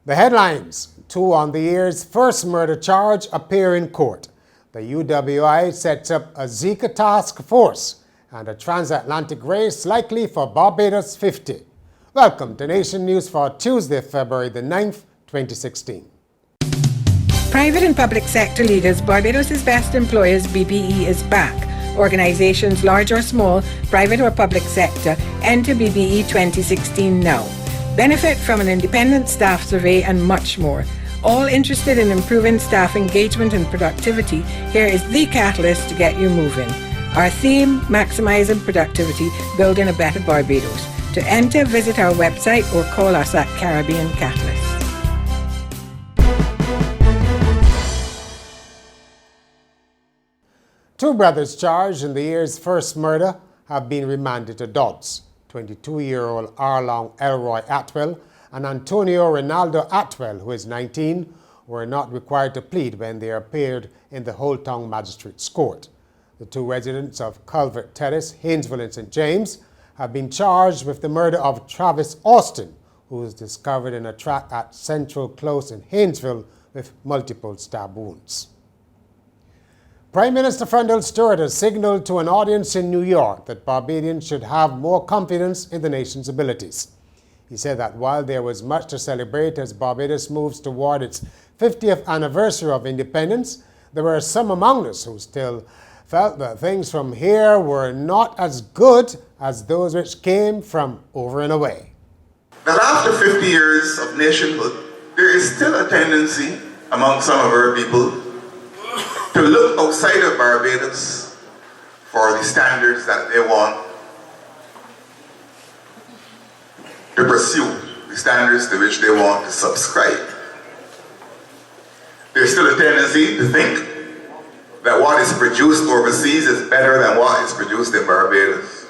The headlines: 2 on the year's first murder charge appear in court. The UWI sets up a Zika task force, and a transatlantic race likely for Barbados 50. Welcome to Nation News for Tuesday, February the 9th, 2016. Private and public sector leaders, Barbados' best employers, BBE, is back. Organizations, large or small, private or public sector, enter BBE 2016 now. Benefit from an independent staff survey and much more. All interested in improving staff engagement and productivity, here is the catalyst to get you moving. Our theme, maximizing productivity, building a better Barbados. To enter, visit our website or call us at Caribbean Catalyst. Two brothers charged in the year's first murder have been remanded to Dodds. 22-year-old Arlong Elroy Atwell and Antonio Ronaldo Atwell, who is 19, were not required to plead when they appeared in the Holtown Magistrates Court. The two residents of Culvert Terrace, Haynesville and St. James, have been charged with the murder of Travis Austin, who was discovered in a track at Central Close in Haynesville with multiple stab wounds. Prime Minister Frendel Stuart has signaled to an audience in New York that Barbadians should have more confidence in the nation's abilities. He said that while there was much to celebrate as Barbados moves toward its 50th anniversary of independence, there were some among us who still felt that things from here were not as good as those which came from over and away. That after 50 years of nationhood, there is still a tendency among some of our people to look outside of Barbados for the standards that they want, to pursue the standards to which they want to subscribe. There's still a tendency to think that what is produced overseas is better than what is produced in Barbados.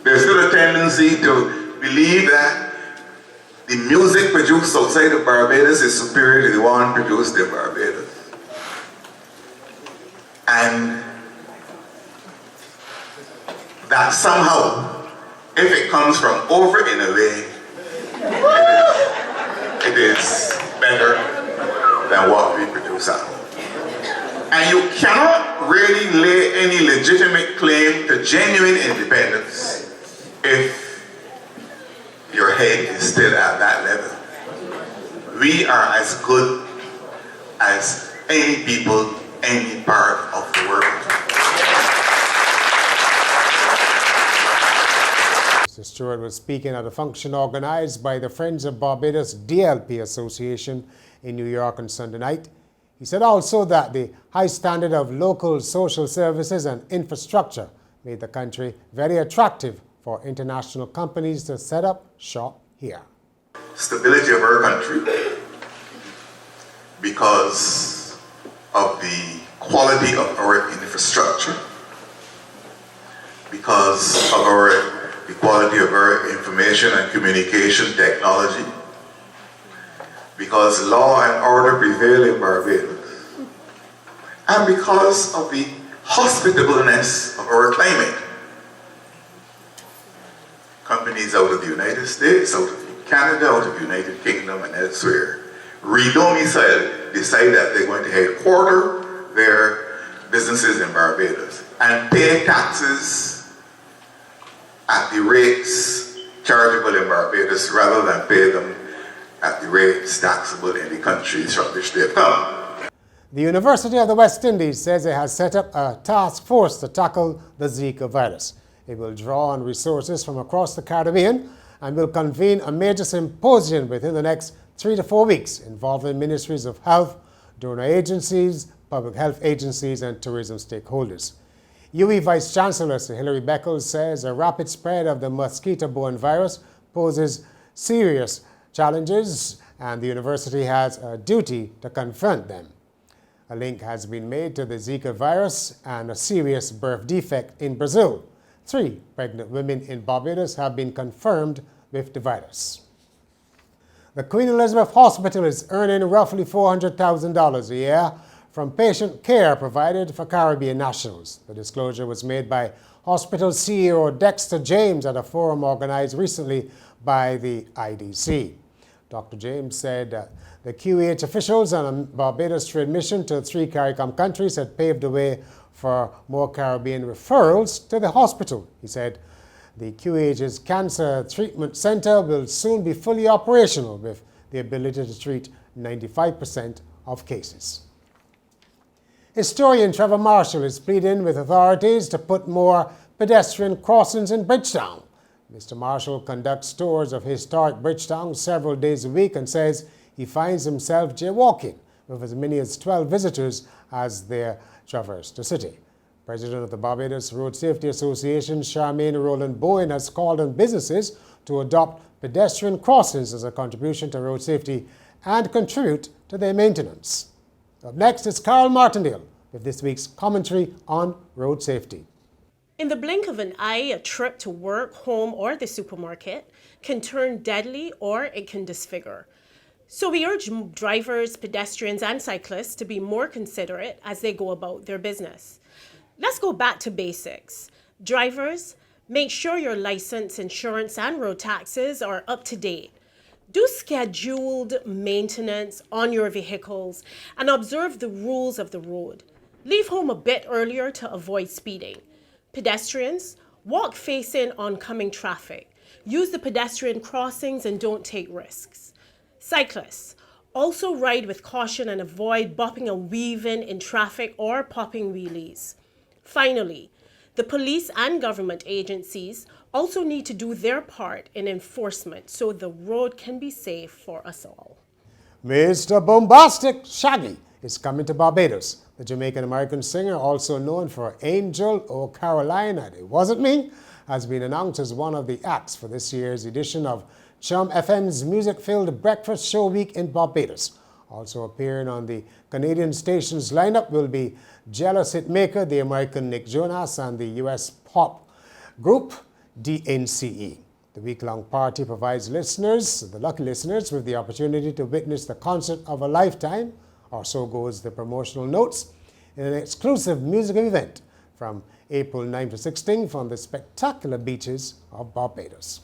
There's still a tendency to believe that the music produced outside of Barbados is superior to the one produced in Barbados. And that somehow, if it comes from over in a way, it is better than what we produce out. And you cannot really lay any legitimate claim to genuine independence if your head is still at that level. We are as good as any people, any part of the world. Mr. Stewart was speaking at a function organized by the Friends of Barbados DLP Association in New York on Sunday night. He said also that the high standard of local social services and infrastructure made the country very attractive for international companies to set up shop here. Stability of our country, because of the quality of our infrastructure, because of the quality of our information and communication technology, because law and order prevail in Barbados, and because of the hospitableness of our climate. Companies out of the United States, out of Canada, out of the United Kingdom and elsewhere redomicile, decide that they're going to headquarter their businesses in Barbados and pay taxes at the rates chargeable in Barbados rather than pay them at the rates taxable in the countries from which they've come. The University of the West Indies says it has set up a task force to tackle the Zika virus. It will draw on resources from across the Caribbean and will convene a major symposium within the next 3 to 4 weeks involving ministries of health, donor agencies, public health agencies and tourism stakeholders. UE Vice Chancellor Sir Hilary Beckles says a rapid spread of the mosquito-borne virus poses serious challenges and the university has a duty to confront them. A link has been made to the Zika virus and a serious birth defect in Brazil. 3 pregnant women in Barbados have been confirmed with the virus. The Queen Elizabeth Hospital is earning roughly $400,000 a year from patient care provided for Caribbean nationals. The disclosure was made by hospital CEO Dexter James at a forum organized recently by the IDC. Dr. James said the QEH officials on a Barbados trade mission to 3 CARICOM countries had paved the way for more Caribbean referrals to the hospital. He said the QEH's Cancer Treatment Centre will soon be fully operational with the ability to treat 95% of cases. Historian Trevor Marshall is pleading with authorities to put more pedestrian crossings in Bridgetown. Mr. Marshall conducts tours of historic Bridgetown several days a week and says he finds himself jaywalking with as many as 12 visitors as they traverse the city. President of the Barbados Road Safety Association, Charmaine Roland Bowen, has called on businesses to adopt pedestrian crossings as a contribution to road safety and contribute to their maintenance. Up next is Carol Martindale with this week's commentary on road safety. In the blink of an eye, a trip to work, home, or the supermarket can turn deadly or it can disfigure. So we urge drivers, pedestrians, and cyclists to be more considerate as they go about their business. Let's go back to basics. Drivers, make sure your license, insurance, and road taxes are up to date. Do scheduled maintenance on your vehicles and observe the rules of the road. Leave home a bit earlier to avoid speeding. Pedestrians, walk facing oncoming traffic. Use the pedestrian crossings and don't take risks. Cyclists, also ride with caution and avoid bopping and weaving in traffic or popping wheelies. Finally, the police and government agencies also need to do their part in enforcement so the road can be safe for us all. Mr. Bombastic Shaggy is coming to Barbados. The Jamaican-American singer, also known for Angel or Carolina, It Wasn't Me, has been announced as one of the acts for this year's edition of Chum FM's music-filled breakfast show week in Barbados. Also appearing on the Canadian station's lineup will be Jealous hitmaker, the American Nick Jonas, and the U.S. pop group DNCE. The week-long party provides listeners, the lucky listeners, with the opportunity to witness the concert of a lifetime, or so goes the promotional notes, in an exclusive musical event from April 9 to 16 from the spectacular beaches of Barbados.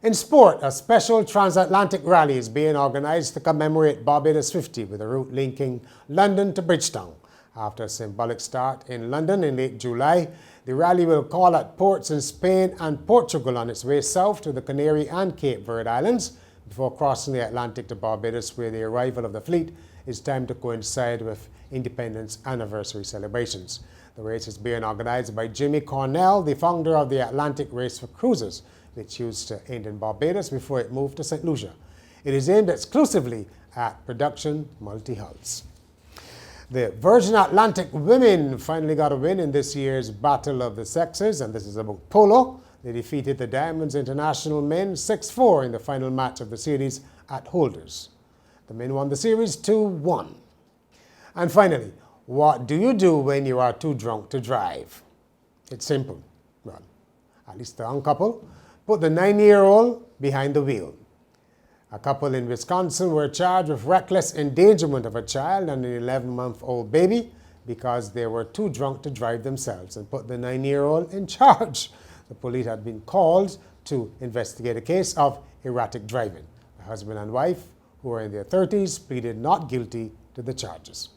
In sport, a special transatlantic rally is being organized to commemorate Barbados 50 with a route linking London to Bridgetown. After a symbolic start in London in late July, the rally will call at ports in Spain and Portugal on its way south to the Canary and Cape Verde Islands before crossing the Atlantic to Barbados, where the arrival of the fleet is timed to coincide with Independence Anniversary celebrations. The race is being organized by Jimmy Cornell, the founder of the Atlantic Race for Cruisers, which used to end in Barbados before it moved to St. Lucia. It is aimed exclusively at production multi-hulls. The Virgin Atlantic women finally got a win in this year's Battle of the Sexes, and this is about polo. They defeated the Diamonds International men 6-4 in the final match of the series at Holders. The men won the series 2-1. And finally, what do you do when you are too drunk to drive? It's simple. Well, at least the young couple put the 9-year-old behind the wheel. A couple in Wisconsin were charged with reckless endangerment of a child and an 11-month-old baby because they were too drunk to drive themselves and put the 9-year-old in charge. The police had been called to investigate a case of erratic driving. The husband and wife, who were in their 30s, pleaded not guilty to the charges.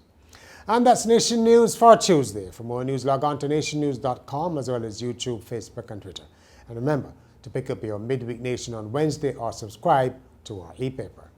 And that's Nation News for Tuesday. For more news, log on to nationnews.com as well as YouTube, Facebook, and Twitter. And remember to pick up your Midweek Nation on Wednesday or subscribe to our e-paper.